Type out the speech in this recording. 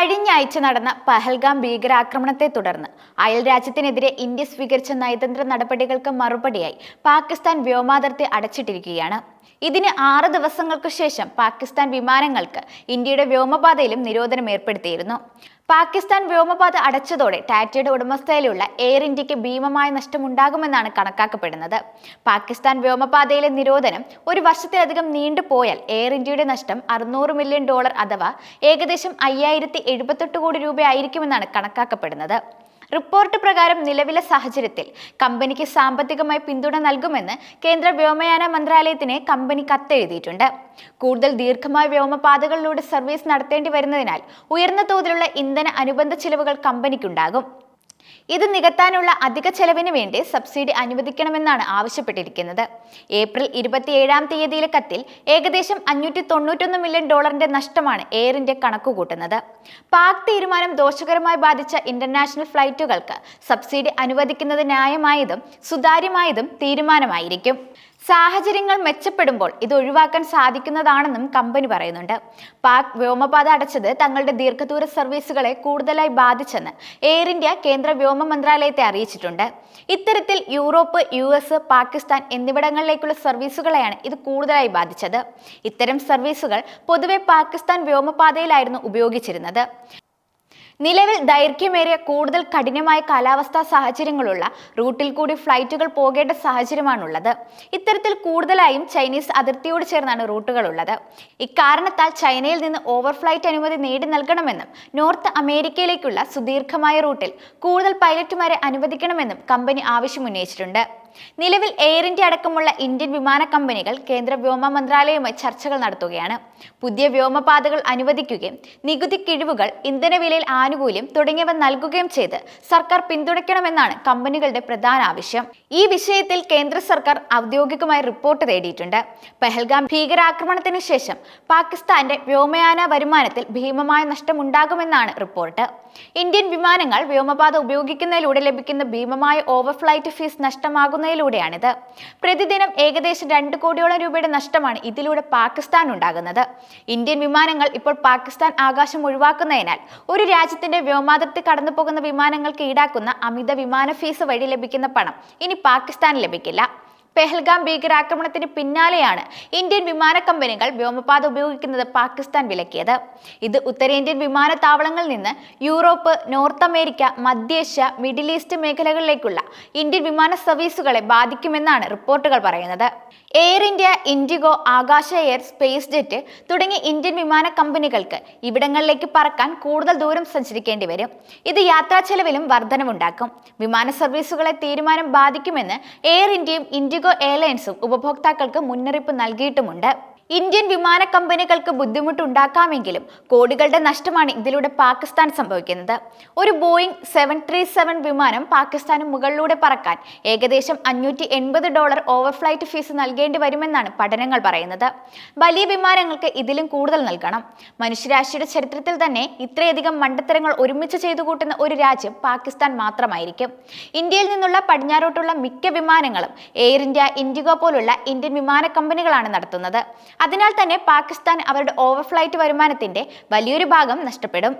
കഴിഞ്ഞ ആഴ്ച നടന്ന പഹൽഗാം ഭീകരാക്രമണത്തെ തുടർന്ന് അയൽരാജ്യത്തിനെതിരെ ഇന്ത്യ സ്വീകരിച്ച നയതന്ത്ര നടപടികൾക്ക് മറുപടിയായി പാകിസ്ഥാൻ വ്യോമാതിർത്തി അടച്ചിട്ടിരിക്കുകയാണ്. ഇതിന് 6 ദിവസങ്ങൾക്ക് ശേഷം പാകിസ്ഥാൻ വിമാനങ്ങൾക്ക് ഇന്ത്യയുടെ വ്യോമപാതയിലും നിരോധനം ഏർപ്പെടുത്തിയിരുന്നു. പാകിസ്ഥാൻ വ്യോമപാത അടച്ചതോടെ ടാറ്റയുടെ ഉടമസ്ഥതയിലുള്ള എയർ ഇന്ത്യക്ക് ഭീമമായ നഷ്ടമുണ്ടാകുമെന്നാണ് കണക്കാക്കപ്പെടുന്നത്. പാകിസ്ഥാൻ വ്യോമപാതയിലെ നിരോധനം ഒരു വർഷത്തിലധികം നീണ്ടുപോയാൽ എയർ ഇന്ത്യയുടെ നഷ്ടം $600 മില്യൺ അഥവാ ഏകദേശം 5078 കോടി രൂപയായിരിക്കുമെന്നാണ് കണക്കാക്കപ്പെടുന്നത്. റിപ്പോർട്ട് പ്രകാരം നിലവിലെ സാഹചര്യത്തിൽ കമ്പനിക്ക് സാമ്പത്തികമായി പിന്തുണ നൽകുമെന്ന് കേന്ദ്ര വ്യോമയാന മന്ത്രാലയത്തിന് കമ്പനി കത്തെഴുതിയിട്ടുണ്ട്. കൂടുതൽ ദീർഘമായ വ്യോമപാതകളിലൂടെ സർവീസ് നടത്തേണ്ടി വരുന്നതിനാൽ ഉയർന്ന തോതിലുള്ള ഇന്ധന അനുബന്ധ ചിലവുകൾ കമ്പനിക്കുണ്ടാകും. ഇത് നികത്താനുള്ള അധിക ചെലവിന് വേണ്ടി സബ്സിഡി അനുവദിക്കണമെന്നാണ് ആവശ്യപ്പെട്ടിരിക്കുന്നത്. ഏപ്രിൽ 27-ാം തീയതിയിലെ കത്തിൽ ഏകദേശം $591 മില്യൺ നഷ്ടമാണ് എയർ ഇന്ത്യ കണക്കുകൂട്ടുന്നത്. പാക് തീരുമാനം ദോഷകരമായി ബാധിച്ച ഇന്റർനാഷണൽ ഫ്ലൈറ്റുകൾക്ക് സബ്സിഡി അനുവദിക്കുന്നത് ന്യായമായതും സുതാര്യമായതും തീരുമാനമായിരിക്കും. സാഹചര്യങ്ങൾ മെച്ചപ്പെടുമ്പോൾ ഇത് ഒഴിവാക്കാൻ സാധിക്കുന്നതാണെന്നും കമ്പനി പറയുന്നുണ്ട്. പാക് വ്യോമപാത അടച്ചത് തങ്ങളുടെ ദീർഘദൂര സർവീസുകളെ കൂടുതലായി ബാധിച്ചെന്ന് എയർ ഇന്ത്യ കേന്ദ്ര വ്യോമ മന്ത്രാലയത്തെ അറിയിച്ചിട്ടുണ്ട്. ഇത്തരത്തിൽ യൂറോപ്പ്, US, പാകിസ്ഥാൻ എന്നിവിടങ്ങളിലേക്കുള്ള സർവീസുകളെയാണ് ഇത് കൂടുതലായി ബാധിച്ചത്. ഇത്തരം സർവീസുകൾ പൊതുവെ പാകിസ്ഥാൻ വ്യോമപാതയിലായിരുന്നു ഉപയോഗിച്ചിരുന്നത്. നിലവിൽ ദൈർഘ്യമേറിയ കൂടുതൽ കഠിനമായ കാലാവസ്ഥാ സാഹചര്യങ്ങളുള്ള റൂട്ടിൽ കൂടി ഫ്ലൈറ്റുകൾ പോകേണ്ട സാഹചര്യമാണുള്ളത്. ഇത്തരത്തിൽ കൂടുതലായും ചൈനീസ് അതിർത്തിയോട് ചേർന്നാണ് റൂട്ടുകൾ ഉള്ളത്. ഇക്കാരണത്താൽ ചൈനയിൽ നിന്ന് ഓവർഫ്ലൈറ്റ് അനുമതി നേടി നൽകണമെന്നും നോർത്ത് അമേരിക്കയിലേക്കുള്ള സുദീർഘമായ റൂട്ടിൽ കൂടുതൽ പൈലറ്റുമാരെ അനുവദിക്കണമെന്നും കമ്പനി ആവശ്യമുന്നയിച്ചിട്ടുണ്ട്. നിലവിൽ എയർ ഇന്ത്യ അടക്കമുള്ള ഇന്ത്യൻ വിമാന കമ്പനികൾ കേന്ദ്ര വ്യോമ മന്ത്രാലയവുമായി ചർച്ചകൾ നടത്തുകയാണ്. പുതിയ വ്യോമപാതകൾ അനുവദിക്കുകയും നികുതി കിഴിവുകൾ, ഇന്ധനവിലയിൽ ആനുകൂല്യം തുടങ്ങിയവ നൽകുകയും ചെയ്ത് സർക്കാർ പിന്തുണയ്ക്കണമെന്നാണ് കമ്പനികളുടെ പ്രധാന ആവശ്യം. ഈ വിഷയത്തിൽ കേന്ദ്ര സർക്കാർ ഔദ്യോഗികമായി റിപ്പോർട്ട് തേടിയിട്ടുണ്ട്. പഹൽഗാം ഭീകരാക്രമണത്തിന് ശേഷം പാകിസ്ഥാന്റെ വ്യോമയാന വരുമാനത്തിൽ ഭീമമായ നഷ്ടമുണ്ടാകുമെന്നാണ് റിപ്പോർട്ട്. ഇന്ത്യൻ വിമാനങ്ങൾ വ്യോമപാത ഉപയോഗിക്കുന്നതിലൂടെ ലഭിക്കുന്ന ഭീമമായ ഓവർഫ്ലൈറ്റ് ഫീസ് നഷ്ടമാകുന്നതിലൂടെയാണിത്. പ്രതിദിനം ഏകദേശം 2 കോടിയോളം രൂപയുടെ നഷ്ടമാണ് ഇതിലൂടെ പാകിസ്ഥാൻ ഉണ്ടാകുന്നത്. ഇന്ത്യൻ വിമാനങ്ങൾ ഇപ്പോൾ പാകിസ്ഥാൻ ആകാശം ഒഴിവാക്കുന്നതിനാൽ ഒരു രാജ്യത്തിന്റെ വ്യോമാതിർത്തി കടന്നു പോകുന്ന വിമാനങ്ങൾക്ക് ഈടാക്കുന്ന അമിത വിമാന ഫീസ് വഴി ലഭിക്കുന്ന പണം ഇനി പാകിസ്ഥാന് ലഭിക്കില്ല. പെഹൽഗാം ഭീകരാക്രമണത്തിന് പിന്നാലെയാണ് ഇന്ത്യൻ വിമാന കമ്പനികൾ വ്യോമപാത ഉപയോഗിക്കുന്നത് പാകിസ്ഥാൻ വിലക്കിയത്. ഇത് ഉത്തരേന്ത്യൻ വിമാനത്താവളങ്ങളിൽ നിന്ന് യൂറോപ്പ്, നോർത്ത് അമേരിക്ക, മധ്യേഷ്യ, മിഡിൽ ഈസ്റ്റ് മേഖലകളിലേക്കുള്ള ഇന്ത്യൻ വിമാന സർവീസുകളെ ബാധിക്കുമെന്നാണ് റിപ്പോർട്ടുകൾ പറയുന്നത്. Air India, IndiGo, Akasa Air, SpiceJet തുടങ്ങിയ ഇന്ത്യൻ വിമാന കമ്പനികൾക്ക് ഇവിടങ്ങളിലേക്ക് പറക്കാൻ കൂടുതൽ ദൂരം സഞ്ചരിക്കേണ്ടി വരും. ഇത് യാത്രാ ചെലവിലും വർധനവുണ്ടാക്കും. വിമാന സർവീസുകളെ തീരുമാനം ബാധിക്കുമെന്ന് എയർ ഇന്ത്യയും ഇൻഡിഗോ എയർലൈൻസും ഉപഭോക്താക്കൾക്ക് മുന്നറിയിപ്പ് നൽകിയിട്ടുമുണ്ട്. ഇന്ത്യൻ വിമാന കമ്പനികൾക്ക് ബുദ്ധിമുട്ടുണ്ടാക്കാമെങ്കിലും കോടികളുടെ നഷ്ടമാണ് ഇതിലൂടെ പാകിസ്ഥാൻ സംഭവിക്കുന്നത്. ഒരു ബോയിങ് 737 വിമാനം പാകിസ്ഥാന് മുകളിലൂടെ പറക്കാൻ ഏകദേശം $580 ഓവർഫ്ലൈറ്റ് ഫീസ് നൽകേണ്ടി വരുമെന്നാണ് പഠനങ്ങൾ പറയുന്നത്. വലിയ വിമാനങ്ങൾക്ക് ഇതിലും കൂടുതൽ നൽകണം. മനുഷ്യരാശിയുടെ ചരിത്രത്തിൽ തന്നെ ഇത്രയധികം മണ്ടത്തരങ്ങൾ ഒരുമിച്ച് ചെയ്തു കൂട്ടുന്ന ഒരു രാജ്യം പാകിസ്ഥാൻ മാത്രമായിരിക്കും. ഇന്ത്യയിൽ നിന്നുള്ള പടിഞ്ഞാറോട്ടുള്ള മിക്ക വിമാനങ്ങളും എയർ ഇന്ത്യ, ഇൻഡിഗോ പോലുള്ള ഇന്ത്യൻ വിമാന കമ്പനികളാണ് നടത്തുന്നത്. അതിനാൽ തന്നെ പാകിസ്ഥാൻ അവരുടെ ഓവർഫ്ലൈറ്റ് വരുമാനത്തിന്റെ വലിയൊരു ഭാഗം നഷ്ടപ്പെടും.